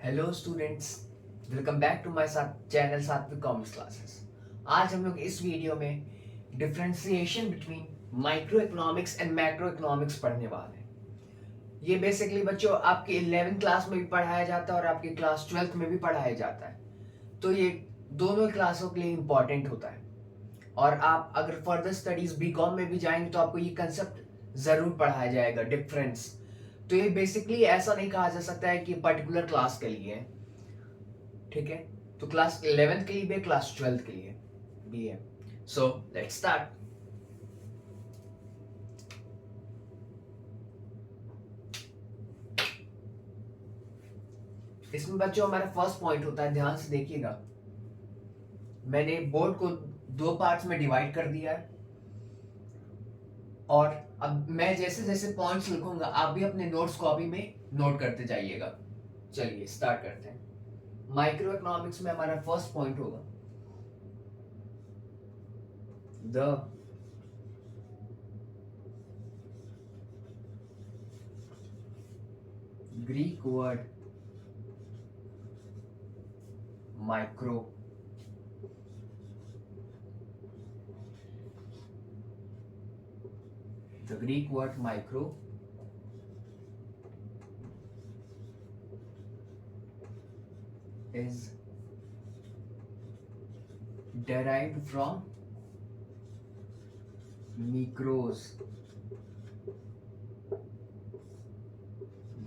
Hello students, welcome back to my channel Satvik commerce classes. आज हम लोग इस वीडियो में differentiation between micro economics and macro economics पढ़ने वाले हैं। ये बेसिकली बच्चों आपके 11th क्लास में भी पढ़ाया जाता है और आपके क्लास 12th में भी पढ़ाया जाता है, तो ये दोनों क्लासों के लिए इम्पॉर्टेंट होता है। और आप अगर फर्दर स्टडीज बीकॉम में भी जाएंगे तो आपको ये कंसेप्ट जरूर पढ़ाया जाएगा, डिफरेंस। तो ये बेसिकली ऐसा नहीं कहा जा सकता है कि पर्टिकुलर क्लास के लिए है, ठीक है। तो क्लास 11th के लिए भी, क्लास 12th के लिए भी है। So let's start. इसमें बच्चों हमारा फर्स्ट पॉइंट होता है, ध्यान से देखिएगा। मैंने बोर्ड को दो पार्ट्स में डिवाइड कर दिया है और अब मैं जैसे जैसे पॉइंट्स लिखूंगा आप भी अपने नोट्स कॉपी में नोट करते जाइएगा। चलिए स्टार्ट करते हैं। माइक्रो इकोनॉमिक्स में हमारा फर्स्ट पॉइंट होगा the Greek word micro the Greek word micro is derived from mikros,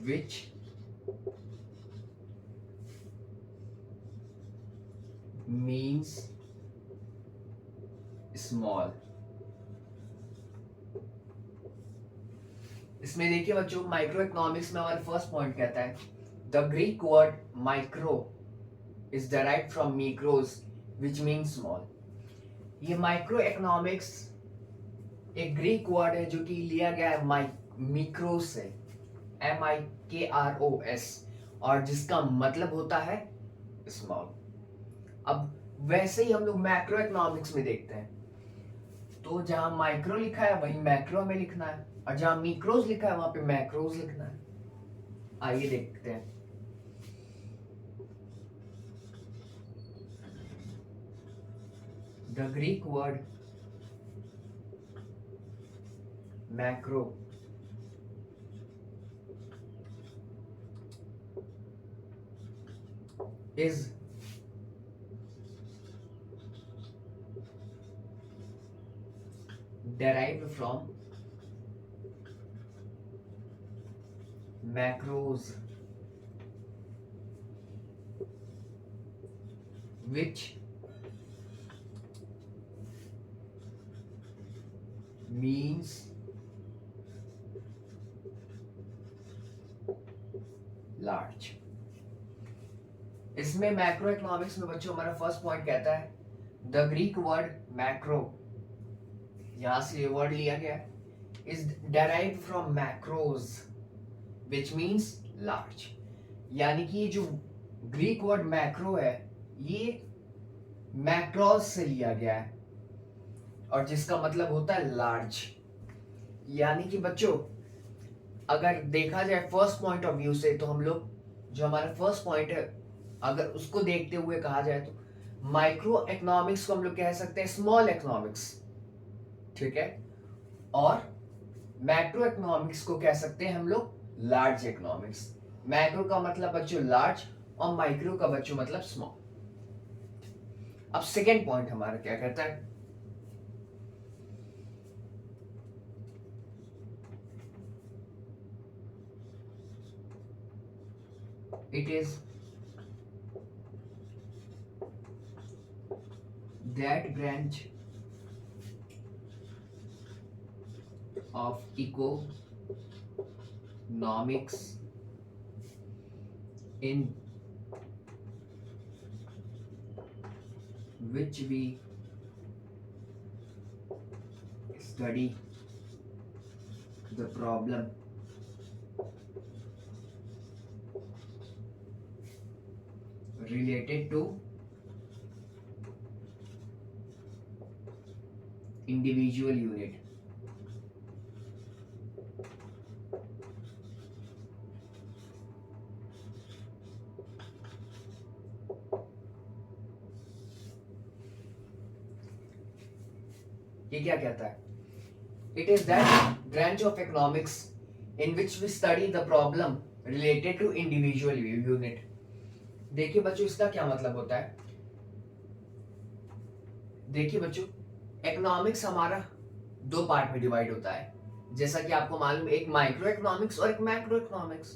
which means small। इसमें देखिए बच्चों, माइक्रो इकोनॉमिक्स में हमारा फर्स्ट पॉइंट कहता है the Greek word micro is derived from mikros which means small. ये micro economics एक Greek word है जो कि लिया गया है मिक्रोस से, MIKROS, और जिसका मतलब होता है स्मॉल। अब वैसे ही हम लोग मैक्रो इकोनॉमिक्स में देखते हैं, तो जहां माइक्रो लिखा है वहीं मैक्रो में लिखना है, और जहां मिक्रोज लिखा है वहां पे मैक्रोज लिखना है। आइए देखते हैं। The Greek word macro is derived from macros, which means large। इसमें मैक्रो इकोनॉमिक्स में बच्चों हमारा फर्स्ट पॉइंट कहता है द ग्रीक वर्ड मैक्रो, यहां से ये वर्ड लिया गया है, is derived from macros which means large. यानी कि ये जो ग्रीक वर्ड मैक्रो है ये मैक्रोज से लिया गया है और जिसका मतलब होता है लार्ज। यानी कि बच्चों अगर देखा जाए फर्स्ट पॉइंट ऑफ व्यू से, तो हम लोग जो हमारा फर्स्ट पॉइंट है अगर उसको देखते हुए कहा जाए तो माइक्रो इकोनॉमिक्स को हम लोग कह सकते हैं स्मॉल इकोनॉमिक्स, ठीक है। और मैक्रो इकोनॉमिक्स को कह सकते हैं हम लोग लार्ज इकोनॉमिक्स। मैक्रो का मतलब बच्चों लार्ज और माइक्रो का बच्चों मतलब स्मॉल। अब सेकेंड पॉइंट हमारा क्या कहता है, it is that branch of economics in which we study the problem related to individual unit। ये क्या कहता है? It is that branch of economics in which we study the problem related to individual unit. देखिए बच्चों, इसका क्या मतलब होता है? देखिए बच्चों, इकोनॉमिक्स हमारा दो पार्ट में डिवाइड होता है, जैसा कि आपको मालूम, एक माइक्रो इकोनॉमिक्स और एक मैक्रो इकोनॉमिक्स।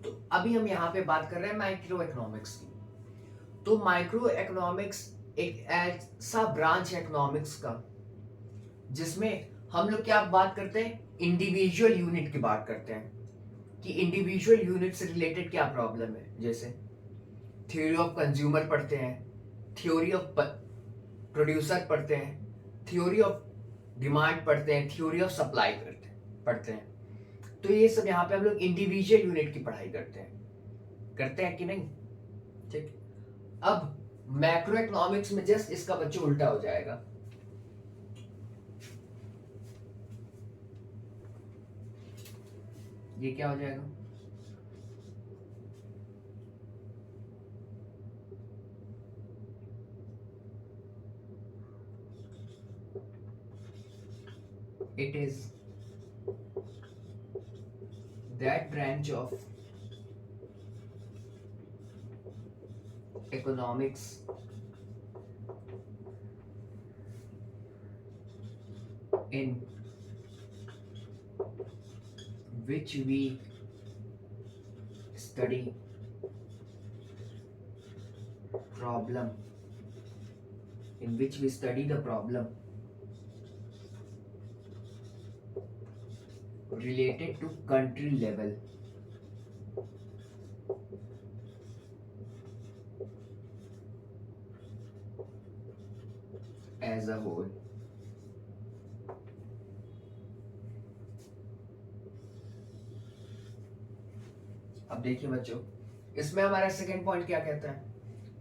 तो अभी हम यहाँ पे बात कर रहे हैं माइक्रो इकोनॉमिक्स की। तो माइक्रो इकोनॉमिक्स एक ऐसा ब्रांच है इकोनॉमिक्स का जिसमें हम लोग क्या बात करते हैं? इंडिविजुअल यूनिट की बात करते हैं कि इंडिविजुअल यूनिट से रिलेटेड क्या प्रॉब्लम है। जैसे थ्योरी ऑफ कंज्यूमर पढ़ते हैं, थ्योरी ऑफ प्रोड्यूसर पढ़ते हैं, थ्योरी ऑफ डिमांड पढ़ते हैं, थ्योरी ऑफ सप्लाई पढ़ते हैं। तो ये सब यहाँ पे हम लोग इंडिविजुअल यूनिट की पढ़ाई करते हैं कि नहीं? ठीक। अब मैक्रो इकोनॉमिक्स में जस्ट इसका बच्चों उल्टा हो जाएगा। ये क्या हो जाएगा? It is that branch of economics in which we study problem, in which we study the problem related to country level as a whole। अब देखिए बच्चों, इसमें हमारा सेकेंड पॉइंट क्या कहता है?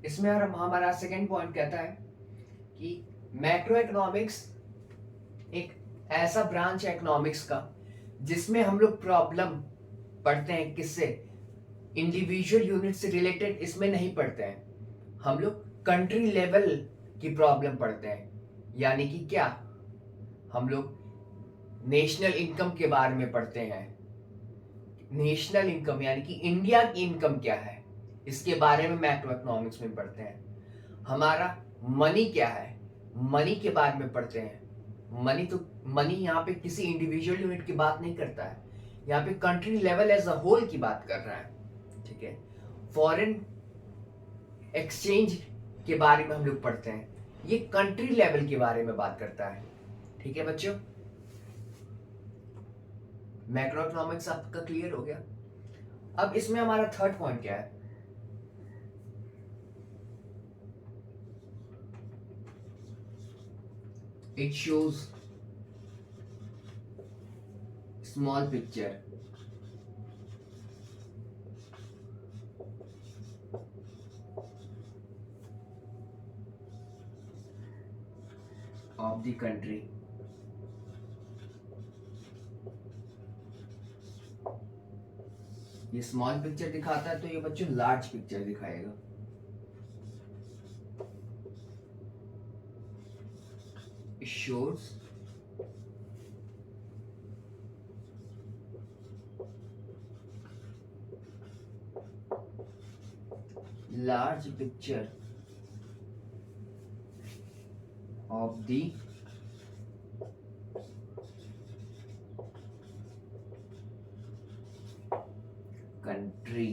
इसमें हमारा सेकेंड पॉइंट कहता है कि मैक्रो इकोनॉमिक्स एक ऐसा ब्रांच है इकोनॉमिक्स का जिसमें हम लोग प्रॉब्लम पढ़ते हैं। किससे? इंडिविजुअल यूनिट से रिलेटेड इसमें नहीं पढ़ते हैं, हम लोग कंट्री लेवल की प्रॉब्लम पढ़ते हैं। यानी कि क्या? हम लोग नेशनल इनकम के बारे में पढ़ते हैं। नेशनल इनकम यानी कि इंडिया की इनकम क्या है, इसके बारे में मैक्रो इकोनॉमिक्स में पढ़ते हैं। हमारा मनी क्या है, मनी के बारे में पढ़ते हैं। मनी यहाँ पे किसी इंडिविजुअल यूनिट की बात नहीं करता है, यहाँ पे country level as a whole की बात कर रहा है। ठीक है। फॉरेन एक्सचेंज के बारे में हम लोग पढ़ते हैं, ये कंट्री लेवल के बारे में बात करता है। ठीक है बच्चों, मैक्रो इकोनॉमिक्स आपका क्लियर हो गया। अब इसमें हमारा थर्ड पॉइंट क्या है? It shows small picture of the country ये स्मॉल पिक्चर दिखाता है तो ये बच्चों लार्ज पिक्चर दिखाएगा। It shows large picture of the country.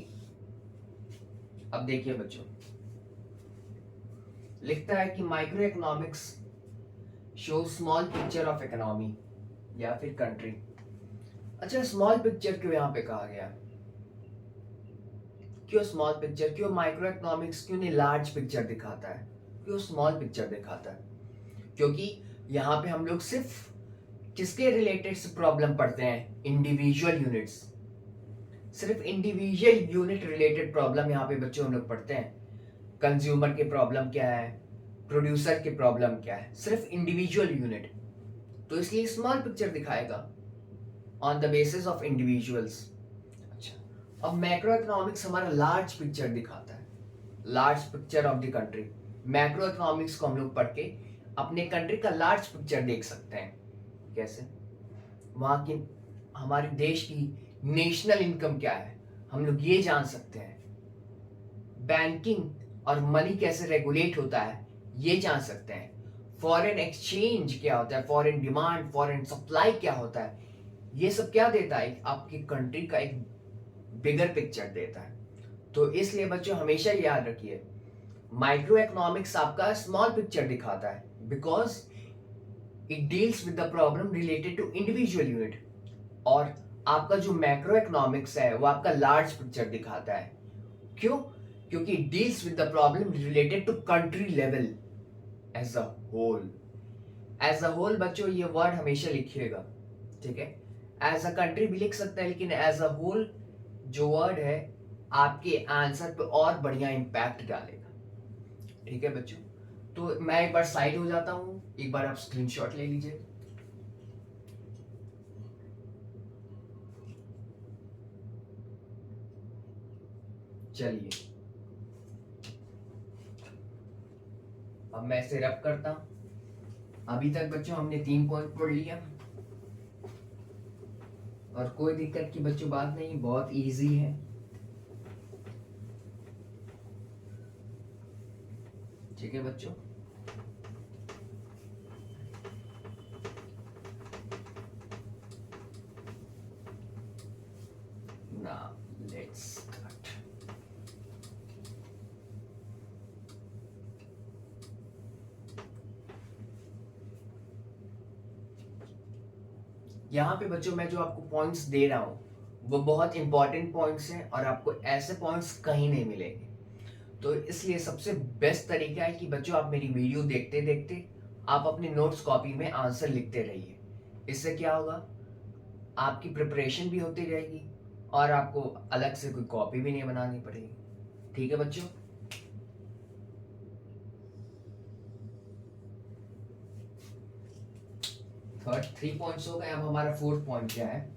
अब देखिए बच्चों, लिखता है कि micro economics show small picture of economy या फिर कंट्री। अच्छा, स्मॉल पिक्चर क्यों यहां पे कहा गया? क्यों स्मॉल पिक्चर? क्यों माइक्रो इकोनॉमिक्स क्यों नहीं लार्ज पिक्चर दिखाता है, क्यों स्मॉल पिक्चर दिखाता है? क्योंकि यहाँ पे हम लोग सिर्फ किसके रिलेटेड से प्रॉब्लम पढ़ते हैं? Individual units. सिर्फ इंडिविजुअल यूनिट रिलेटेड प्रॉब्लम यहाँ पे बच्चों हम लोग पढ़ते हैं। कंज्यूमर के प्रॉब्लम क्या है, प्रोड्यूसर के प्रॉब्लम क्या है, सिर्फ इंडिविजुअल यूनिट। तो इसलिए स्मॉल पिक्चर दिखाएगा on the basis of individuals. अच्छा, अब मैक्रो इकोनॉमिक्स हमारा लार्ज पिक्चर दिखाता है, large picture of the country. Macro economics को हम लोग पढ़ के अपने कंट्री का लार्ज पिक्चर देख सकते हैं। कैसे? वहाँ की, हमारे देश की नेशनल इनकम क्या है, हम लोग ये जान सकते हैं। बैंकिंग और मनी कैसे रेगुलेट होता है, ये जान सकते हैं। फॉरेन एक्सचेंज क्या होता है, फॉरेन डिमांड, फॉरेन सप्लाई क्या होता है, ये सब क्या देता है, आपकी कंट्री का एक बिगर पिक्चर देता है। तो इसलिए बच्चों हमेशा याद रखिए, माइक्रो इकोनॉमिक्स आपका स्मॉल पिक्चर दिखाता है, because it deals with the problem related to individual unit. और आपका जो मैक्रो इकोनॉमिक्स है वो आपका लार्ज पिक्चर दिखाता है। क्यों? क्योंकि deals with the problem related to country level as a whole. As a whole बच्चों ये वर्ड हमेशा लिखिएगा, ठीक है? एज अ कंट्री भी लिख सकते हैं, लेकिन एज अ होल जो वर्ड है आपके आंसर पे और बढ़िया इंपैक्ट डालेगा। ठीक है बच्चों, तो मैं एक बार साइड हो जाता हूँ, एक बार आप स्क्रीनशॉट ले लीजिए। चलिए, अब मैं इसे रब करता हूँ। अभी तक बच्चों हमने 3 पॉइंट पढ़ लिया, और कोई दिक्कत की बच्चों बात नहीं, बहुत इजी है। ठीक है बच्चों, now let's start. यहाँ पे बच्चों मैं जो आपको पॉइंट्स दे रहा हूँ वो बहुत इंपॉर्टेंट पॉइंट्स हैं, और आपको ऐसे पॉइंट्स कहीं नहीं मिलेंगे। तो इसलिए सबसे बेस्ट तरीका है कि बच्चों आप मेरी वीडियो देखते देखते आप अपने नोट्स कॉपी में आंसर लिखते रहिए। इससे क्या होगा, आपकी प्रिपरेशन भी होती रहेगी, और आपको अलग से कोई कॉपी भी नहीं बनानी पड़ेगी। ठीक है बच्चों? थर्ड 3 पॉइंट्स हो गए, अब हमारा 4th पॉइंट क्या है?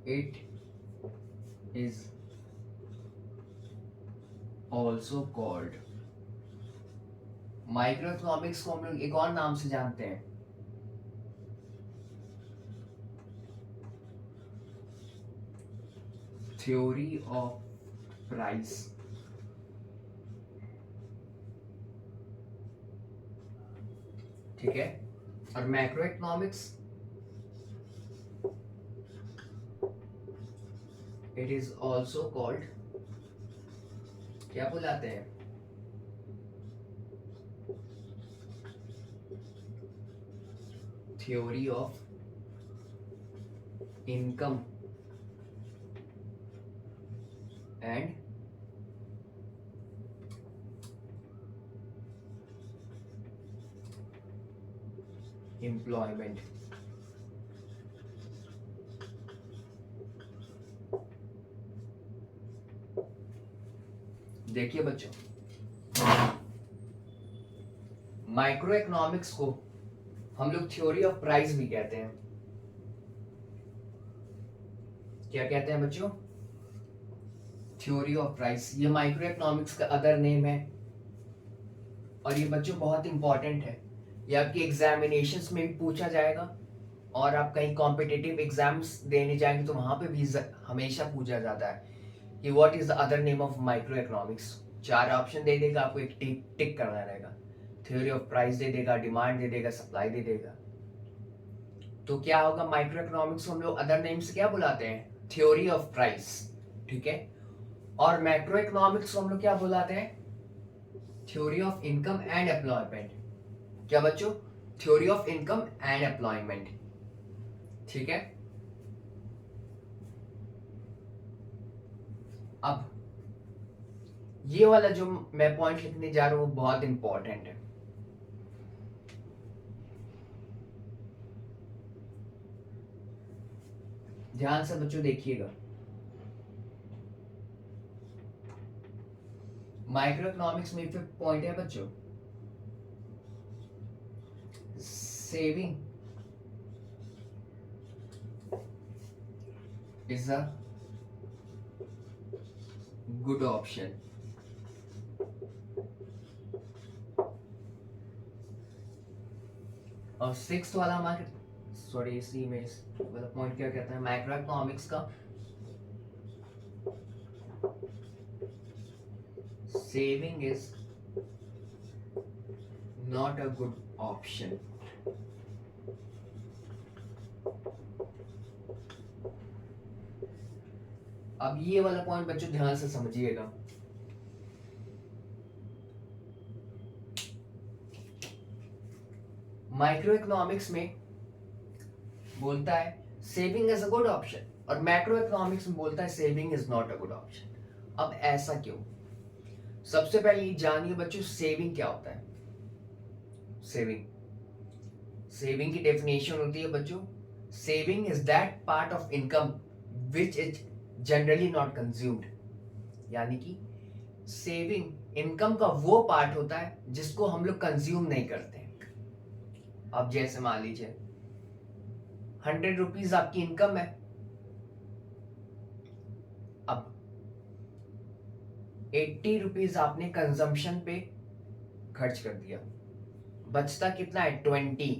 It is also called, micro economics को हम लोग एक और नाम से जानते हैं, थ्योरी ऑफ प्राइस। ठीक है? और macro economics, it is also called, क्या बुलाते हैं? Theory of income and employment. देखिए बच्चों, माइक्रो इकोनॉमिक्स को हम लोग थ्योरी ऑफ प्राइस भी कहते हैं। क्या कहते हैं बच्चों? थ्योरी ऑफ प्राइस, ये माइक्रो इकोनॉमिक्स का अदर नेम है। और ये बच्चों बहुत इंपॉर्टेंट है, ये आपकी एग्जामिनेशंस में भी पूछा जाएगा, और आप कहीं कॉम्पिटिटिव एग्जाम्स देने जाएंगे तो वहां पे भी हमेशा पूछा जाता है कि what is the other name of micro economics. 4 option दे देगा, आपको एक टिक टिक करना रहेगा। थ्योरी ऑफ प्राइस दे देगा, डिमांड दे देगा, सप्लाई दे देगा। तो क्या होगा, माइक्रो इकोनॉमिक्स को हम लोग अदर नेम से क्या बुलाते हैं? Theory of price. ठीक है? और मैक्रो इकोनॉमिक्स को हम लोग क्या बुलाते हैं? Theory of income and employment. क्या बच्चों? Theory of income and employment. ठीक है? अब ये वाला जो मैं पॉइंट लिखने जा रहा हूं वो बहुत इंपॉर्टेंट है। ध्यान से बच्चों देखिएगा, माइक्रो इकोनॉमिक्स में 5th पॉइंट है बच्चों, saving is a good option. और सिक्स्थ वाला हमारे सॉरी इसी में वाला पॉइंट क्या कहता है मैक्रो इकोनॉमिक्स का, saving is not a good option. अब ये वाला पॉइंट बच्चों ध्यान से समझिएगा। माइक्रो इकोनॉमिक्स में बोलता है saving is a good option और मैक्रो इकोनॉमिक्स में बोलता है saving is not a good option. अब ऐसा क्यों? सबसे पहले जानिए बच्चों सेविंग क्या होता है। सेविंग की डेफिनेशन होती है बच्चों, saving is that part of income which is generally not consumed. यानी कि सेविंग इनकम का वो पार्ट होता है जिसको हम लोग कंज्यूम नहीं करते हैं। अब जैसे मान लीजिए 100 रुपीज आपकी इनकम है, अब 80 रुपीज आपने कंजम्पशन पे खर्च कर दिया, बचता कितना है 20।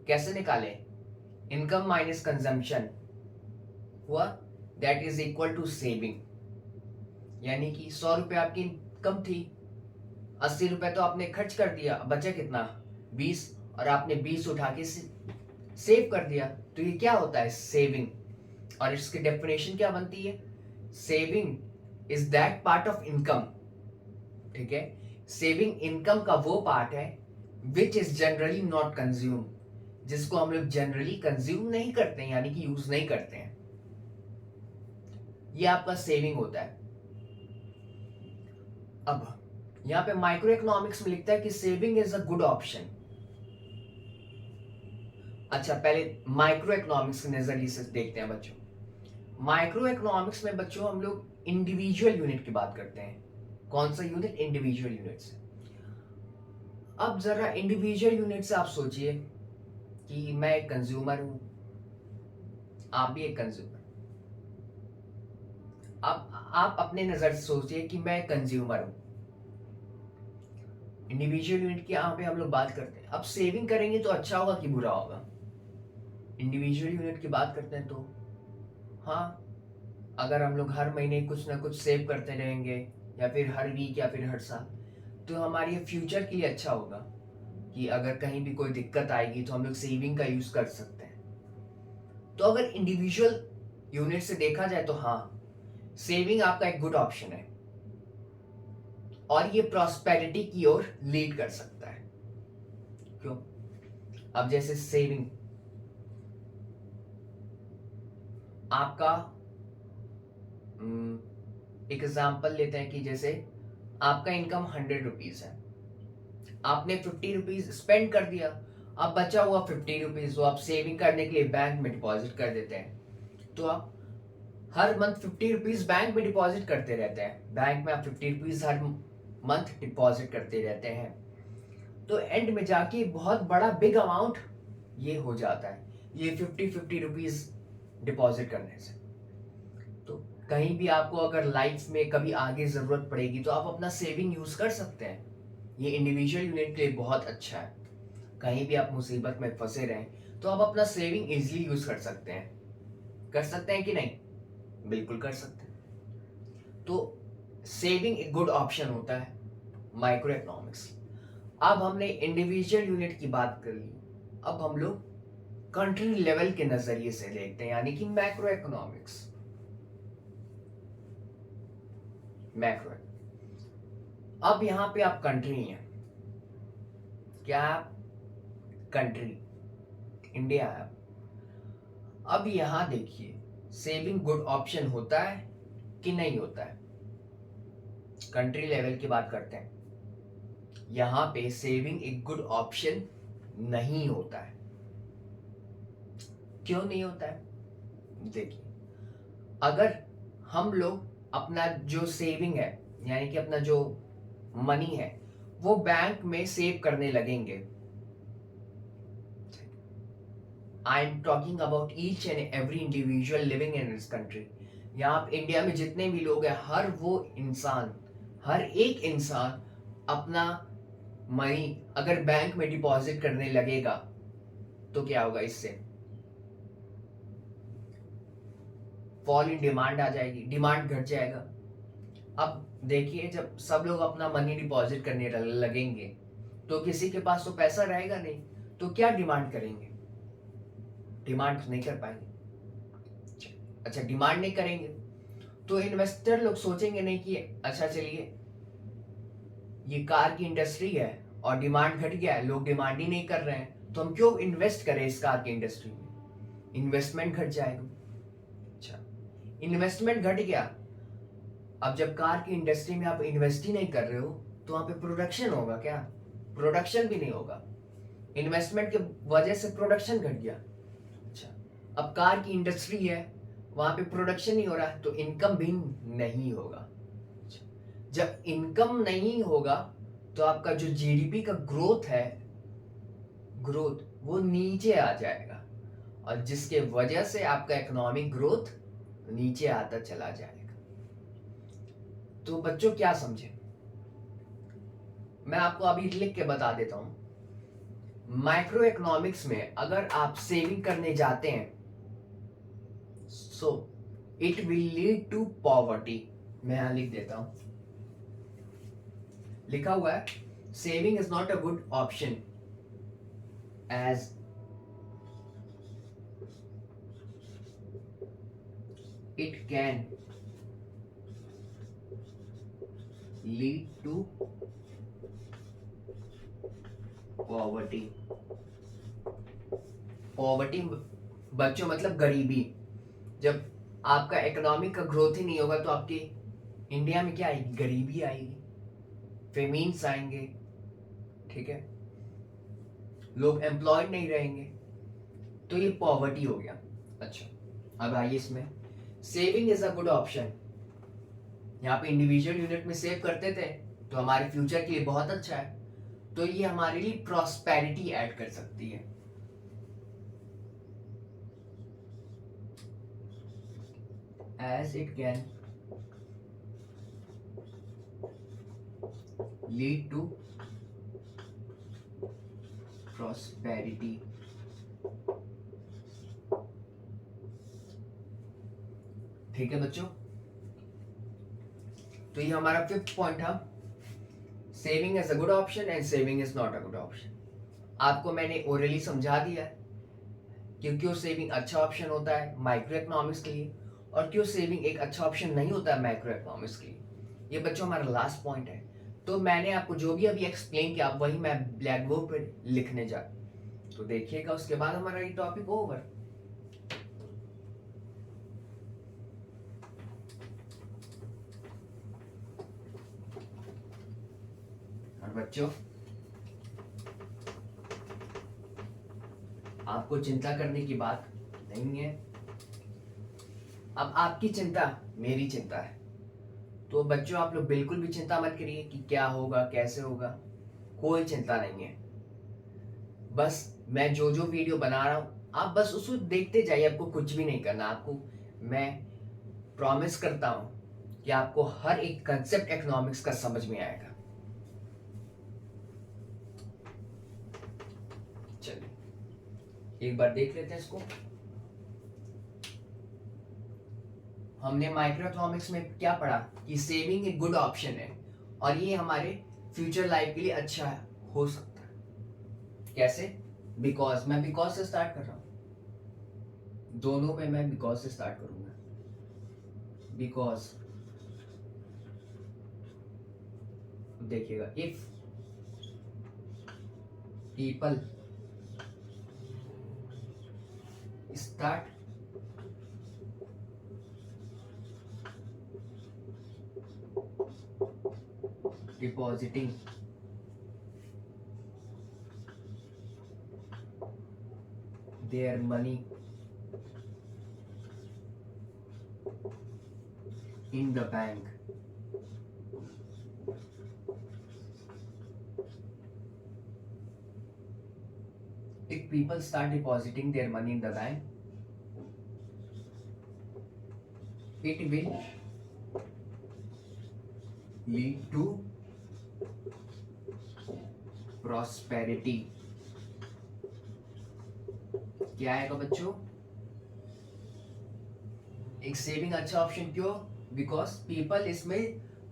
कैसे निकाले? इनकम माइनस कंजम्पशन हुआ, that is equal to saving. यानी कि 100 रुपए आपकी इनकम थी, 80 रुपए तो आपने खर्च कर दिया, बचा कितना 20, और आपने 20 उठा के सेव कर दिया। तो ये क्या होता है सेविंग। और इसकी डेफिनेशन क्या बनती है, saving is that part of income. ठीक है, सेविंग इनकम का वो पार्ट है which is generally not consume, जिसको हम लोग जनरली कंज्यूम नहीं करते हैं, यानी कि यूज नहीं करते हैं। ये आपका सेविंग होता है। अब यहां पे माइक्रो इकोनॉमिक्स में लिखता है कि saving is a good option. अच्छा, पहले माइक्रो इकोनॉमिक्स के नजरिए से देखते हैं बच्चों। माइक्रो इकोनॉमिक्स में बच्चों हम लोग इंडिविजुअल यूनिट की बात करते हैं। कौन सा यूनिट? इंडिविजुअल यूनिट से। अब जरा इंडिविजुअल यूनिट से आप सोचिए कि मैं एक कंज्यूमर हूं, आप भी एक कंज्यूमर। अब आप अपने नजर से सोचिए कि मैं कंज्यूमर हूं। इंडिविजुअल यूनिट की यहां पे हम लोग बात करते हैं। अब सेविंग करेंगे तो अच्छा होगा कि बुरा होगा? इंडिविजुअल यूनिट की बात करते हैं तो हाँ, अगर हम लोग हर महीने कुछ ना कुछ सेव करते रहेंगे या फिर हर वीक या फिर हर साल, तो हमारे फ्यूचर के लिए अच्छा होगा कि अगर कहीं भी कोई दिक्कत आएगी तो हम लोग सेविंग का यूज कर सकते हैं। तो अगर इंडिविजुअल यूनिट से देखा जाए तो हाँ, सेविंग आपका एक गुड ऑप्शन है और ये प्रॉस्पेरिटी की ओर लीड कर सकता है। क्यों? अब जैसे सेविंग आपका एग्जाम्पल लेते हैं कि जैसे आपका इनकम 100 रुपीज है, आपने 50 रुपीज स्पेंड कर दिया, अब बचा हुआ 50 रुपीज वो आप सेविंग करने के लिए बैंक में डिपॉजिट कर देते हैं। तो आप हर मंथ 50 रुपीज बैंक में डिपॉजिट करते रहते हैं, बैंक में आप 50 रुपीज हर मंथ डिपॉजिट करते रहते हैं। तो एंड में जाके बहुत बड़ा बिग अमाउंट ये हो जाता है, ये 50 रुपीज डिपॉजिट करने से। तो कहीं भी आपको अगर लाइफ में कभी आगे जरूरत पड़ेगी तो आप अपना सेविंग यूज कर सकते हैं। ये इंडिविजुअल यूनिट के लिए बहुत अच्छा है। कहीं भी आप मुसीबत में फंसे रहें तो आप अपना सेविंग इजीली यूज कर सकते हैं। कर सकते हैं कि नहीं? बिल्कुल कर सकते हैं। तो सेविंग एक गुड ऑप्शन होता है माइक्रो इकोनॉमिक्स। अब हमने इंडिविजुअल यूनिट की बात कर ली, अब हम लोग कंट्री लेवल के नजरिए से देखते हैं, यानी कि मैक्रो इकोनॉमिक्स। मैक्रो, अब यहां पे आप कंट्री हैं, क्या आप कंट्री इंडिया है। अब यहां देखिए सेविंग गुड ऑप्शन होता है कि नहीं होता है। कंट्री लेवल की बात करते हैं, यहां पे सेविंग एक गुड ऑप्शन नहीं होता है। क्यों नहीं होता है? देखिए, अगर हम लोग अपना जो सेविंग है यानी कि अपना जो मनी है वो बैंक में सेव करने लगेंगे, I am talking about each and every individual living in this country, यहाँ पे इंडिया में जितने भी लोग हैं, हर एक इंसान अपना मनी अगर बैंक में डिपॉजिट करने लगेगा तो क्या होगा, इससे फॉल इन डिमांड आ जाएगी, डिमांड घट जाएगा। अब देखिए, जब सब लोग अपना मनी डिपॉजिट करने लगेंगे तो किसी के पास तो पैसा रहेगा नहीं, तो क्या डिमांड करेंगे, डिमांड नहीं कर पाएंगे। अच्छा, डिमांड नहीं करेंगे तो इन्वेस्टर लोग सोचेंगे नहीं कि अच्छा चलिए ये कार की इंडस्ट्री है और डिमांड घट गया है, लोग डिमांड ही नहीं कर रहे हैं, तो हम क्यों इन्वेस्ट करें इस कार की इंडस्ट्री में, इन्वेस्टमेंट घट जाएगा। अच्छा, इन्वेस्टमेंट घट गया, अब जब कार की इंडस्ट्री में आप इन्वेस्ट ही नहीं कर रहे हो तो वहां पे प्रोडक्शन होगा क्या, प्रोडक्शन भी नहीं होगा, इन्वेस्टमेंट की वजह से प्रोडक्शन घट गया। अच्छा, अब कार की इंडस्ट्री है, वहां पे प्रोडक्शन नहीं हो रहा है तो इनकम भी नहीं होगा। जब इनकम नहीं होगा तो आपका जो जीडीपी का ग्रोथ वो नीचे आ जाएगा, और जिसके वजह से आपका इकोनॉमिक ग्रोथ नीचे आता चला जाएगा। तो बच्चों क्या समझे, मैं आपको अभी लिख के बता देता हूं। माइक्रो इकोनॉमिक्स में अगर आप सेविंग करने जाते हैं so it will lead to poverty. मैं यहां लिख देता हूं, लिखा हुआ है, saving is not a good option as it can lead to poverty. Poverty बच्चों मतलब गरीबी। जब आपका इकोनॉमिक का ग्रोथ ही नहीं होगा तो आपकी इंडिया में क्या आएगी, गरीबी आएगी, फेमीन्स आएंगे, ठीक है, लोग एम्प्लॉयड नहीं रहेंगे, तो ये पॉवर्टी हो गया। अच्छा, अब आइए इसमें, saving is a good option. यहाँ पे इंडिविजुअल यूनिट में सेव करते थे तो हमारे फ्यूचर के लिए बहुत अच्छा है, तो ये हमारे लिए प्रॉस्पेरिटी ऐड कर सकती है। As it can lead to prosperity. ठीक है बच्चों, तो ये हमारा 5th पॉइंट था, saving is a good option and saving is not a good option. आपको मैंने ओरली समझा दिया है कि क्यों सेविंग अच्छा ऑप्शन होता है माइक्रो इकोनॉमिक्स के लिए, और क्यों सेविंग एक अच्छा ऑप्शन नहीं होता है माइक्रो इकोनॉमिक्स के लिए। ये बच्चों हमारा लास्ट पॉइंट है। तो मैंने आपको जो भी अभी एक्सप्लेन किया वही मैं ब्लैक बोर्ड पर लिखने जा, तो देखिएगा, उसके बाद हमारा ये टॉपिक ओवर। और बच्चों आपको चिंता करने की बात नहीं है, अब आपकी चिंता मेरी चिंता है। तो बच्चों आप लोग बिल्कुल भी चिंता मत करिए कि क्या होगा कैसे होगा, कोई चिंता नहीं है। बस मैं जो जो वीडियो बना रहा हूँ आप बस उसको देखते जाइए, आपको कुछ भी नहीं करना। आपको मैं प्रॉमिस करता हूँ कि आपको हर एक कंसेप्ट इकोनॉमिक्स का समझ में आएगा। चलिए एक बार देख लेते हैं इसको। हमने माइक्रो इकोनॉमिक्स में क्या पढ़ा कि सेविंग एक गुड ऑप्शन है और ये हमारे फ्यूचर लाइफ के लिए अच्छा हो सकता है। कैसे? बिकॉज, मैं बिकॉज से स्टार्ट कर रहा हूं, दोनों में मैं बिकॉज से स्टार्ट करूंगा। बिकॉज देखिएगा, if people start depositing their money in the bank, if people start depositing their money in the bank, it will lead to prosperity. क्या आएगा बच्चों? एक सेविंग अच्छा ऑप्शन क्यों? बिकॉज पीपल इसमें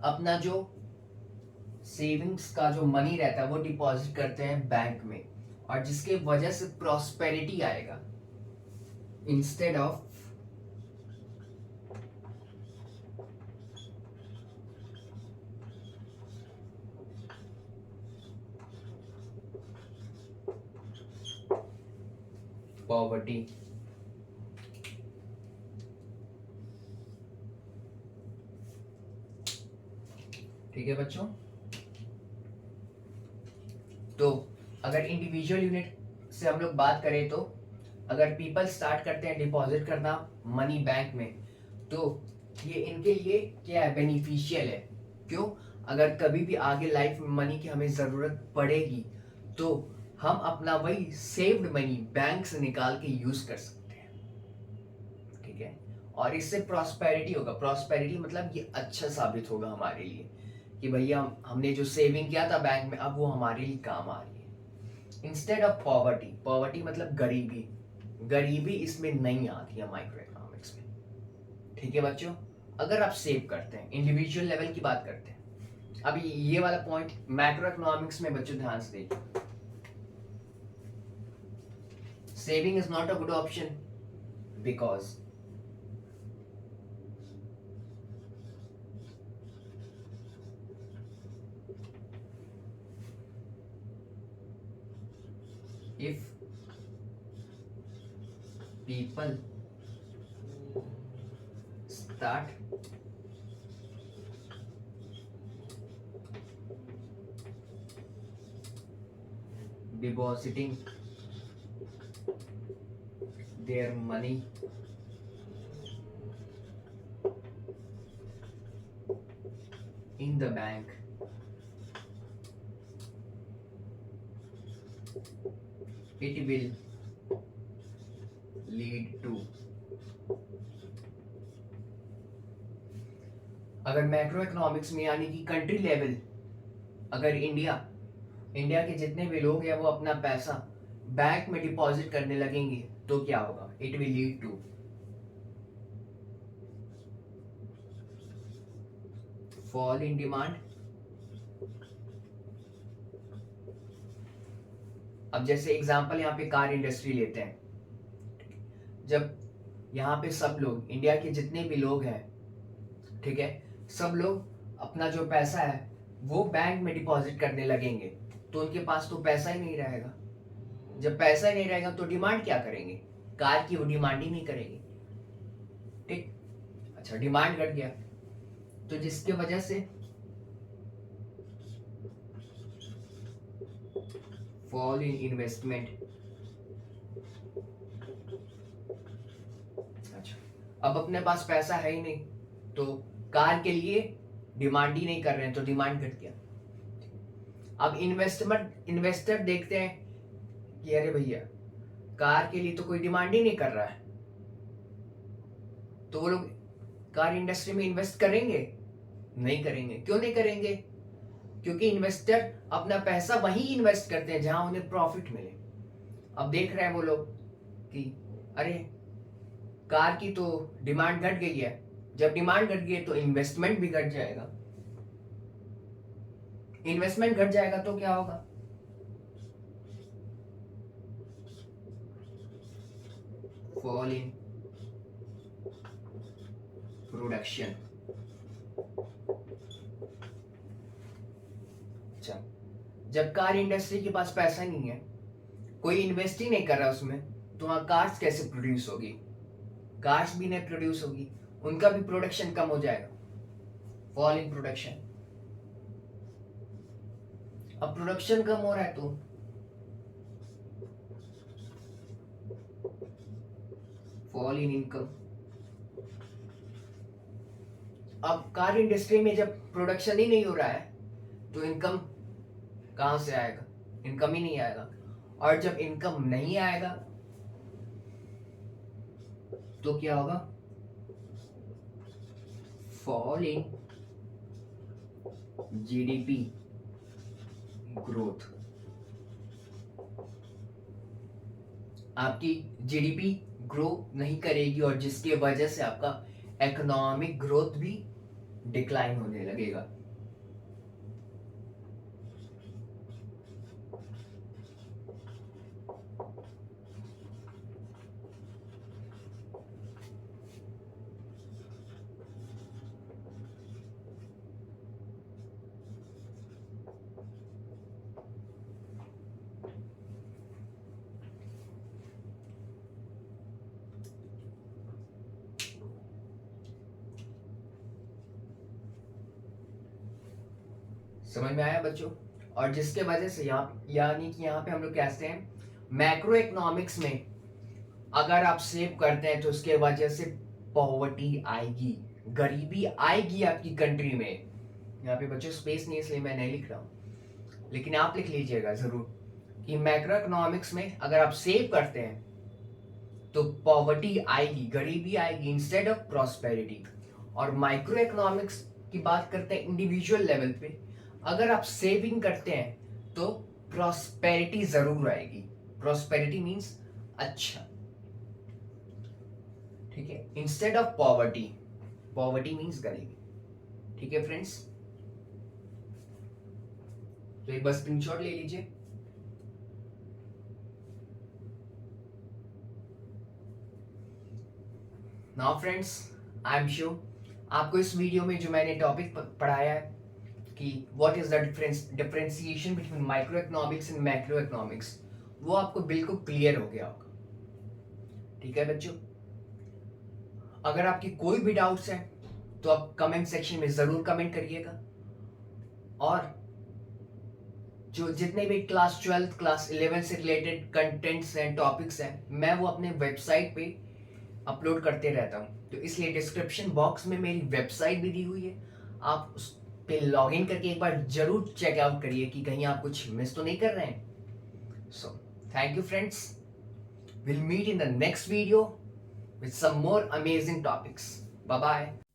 अपना जो सेविंग्स का जो मनी रहता है वो डिपॉजिट करते हैं बैंक में, और जिसके वजह से प्रॉस्पेरिटी आएगा इंस्टेड ऑफ पॉवर्टी। ठीक है बच्चों, तो अगर इंडिविजुअल यूनिट से हम लोग बात करें तो अगर पीपल स्टार्ट करते हैं डिपॉजिट करना मनी बैंक में, तो ये इनके लिए क्या है? बेनिफिशियल है। क्यों? अगर कभी भी आगे लाइफ में मनी की हमें ज़रूरत पड़ेगी तो हम अपना वही सेव्ड मनी बैंक से निकाल के यूज कर सकते हैं। ठीक है, और इससे प्रॉस्पेरिटी होगा। प्रॉस्पेरिटी मतलब ये अच्छा साबित होगा हमारे लिए कि भैया हमने जो सेविंग किया था बैंक में अब वो हमारे लिए काम आ रही है। इंस्टेड ऑफ पॉवर्टी, पॉवर्टी मतलब गरीबी, गरीबी इसमें नहीं आती है माइक्रो इकोनॉमिक्स में। ठीक है बच्चों, अगर आप सेव करते हैं, इंडिविजुअल लेवल की बात करते हैं, अभी ये वाला पॉइंट मैक्रो इकोनॉमिक्स में बच्चों ध्यान से देखिए, saving is not a good option because if people start depositing their money in the bank, it will lead to, अगर मैक्रो इकोनॉमिक्स में यानी कि कंट्री लेवल, अगर इंडिया के जितने भी लोग हैं वो अपना पैसा बैंक में डिपॉजिट करने लगेंगे तो क्या होगा? It will lead to fall in demand. अब जैसे एग्जांपल यहाँ पे कार इंडस्ट्री लेते हैं, जब यहाँ पे सब लोग, इंडिया के जितने भी लोग हैं, ठीक है, सब लोग अपना जो पैसा है वो बैंक में डिपॉजिट करने लगेंगे तो उनके पास तो पैसा ही नहीं रहेगा। जब पैसा ही नहीं रहेगा तो डिमांड क्या करेंगे? कार की वो डिमांड ही नहीं करेंगे। ठीक, अच्छा, डिमांड घट गया तो जिसके वजह से फॉल इन इन्वेस्टमेंट। अच्छा, अब अपने पास पैसा है ही नहीं तो कार के लिए डिमांड ही नहीं कर रहे हैं तो डिमांड घट गया। अब इन्वेस्टर देखते हैं कि अरे भैया कार के लिए तो कोई डिमांड ही नहीं कर रहा है, तो वो लोग कार इंडस्ट्री में इन्वेस्ट करेंगे? नहीं करेंगे। क्यों नहीं करेंगे? क्योंकि इन्वेस्टर अपना पैसा वहीं इन्वेस्ट करते हैं जहां उन्हें प्रॉफिट मिले। अब देख रहे हैं वो लोग कि अरे कार की तो डिमांड घट गई है, जब डिमांड घट गई तो इन्वेस्टमेंट भी घट जाएगा। इन्वेस्टमेंट घट जाएगा तो क्या होगा? Fall in production. अच्छा, जब कार इंडस्ट्री के पास पैसा नहीं है, कोई इन्वेस्ट ही नहीं कर रहा उसमें, तो वहां कार्स कैसे प्रोड्यूस होगी? कार्स भी नहीं प्रोड्यूस होगी, उनका भी प्रोडक्शन कम हो जाएगा। Fall in production. अब प्रोडक्शन कम हो रहा है तो फॉल इन इनकम। अब कार इंडस्ट्री में जब प्रोडक्शन ही नहीं हो रहा है तो इनकम कहां से आएगा? इनकम ही नहीं आएगा, और जब इनकम नहीं आएगा तो क्या होगा? fall in GDP growth. आपकी जीडीपी ग्रो नहीं करेगी और जिसकी वजह से आपका इकोनॉमिक ग्रोथ भी डिक्लाइन होने लगेगा. समझ में आया बच्चों? और जिसके वजह से यहाँ यानी कि यहाँ पे हम लोग कहते हैं मैक्रो इकोनॉमिक्स में अगर आप सेव करते हैं तो उसके वजह से पॉवर्टी आएगी, गरीबी आएगी आपकी कंट्री में. यहाँ पे बच्चों स्पेस नहीं इसलिए मैं नहीं लिख रहा हूँ, लेकिन आप लिख लीजिएगा जरूर कि मैक्रो इकोनॉमिक्स में अगर आप सेव करते हैं तो पॉवर्टी आएगी, गरीबी आएगी इंस्टेड ऑफ प्रॉस्पेरिटी. और माइक्रो इकोनॉमिक्स की बात करते हैं इंडिविजुअल लेवल पे, अगर आप सेविंग करते हैं तो प्रॉस्पेरिटी जरूर आएगी. प्रॉस्पेरिटी मींस अच्छा, ठीक है, instead of poverty. Poverty means गरीबी. ठीक है फ्रेंड्स, तो एक बस स्क्रीनशॉट ले लीजिए. Now friends, I am sure आपको इस वीडियो में जो मैंने टॉपिक पढ़ाया है कि what is the differentiation between micro economics and macro economics, वो आपको बिल्कुल क्लियर हो गया होगा. ठीक है बच्चों, अगर आपकी कोई भी डाउट्स हैं तो आप कमेंट सेक्शन में जरूर कमेंट करिएगा. और जो जितने भी क्लास 12 क्लास 11 से रिलेटेड कंटेंट्स हैं, टॉपिक्स हैं, मैं वो अपने वेबसाइट पे अपलोड करते रहता हूँ. तो इसलिए डिस्क्रिप्शन बॉक्स में मेरी वेबसाइट भी दी हुई है, आप उस पे लॉग इन करके एक बार जरूर चेकआउट करिए कि कहीं आप कुछ मिस तो नहीं कर रहे हैं. So thank you friends, will meet in the next video with some more amazing topics. Bye bye.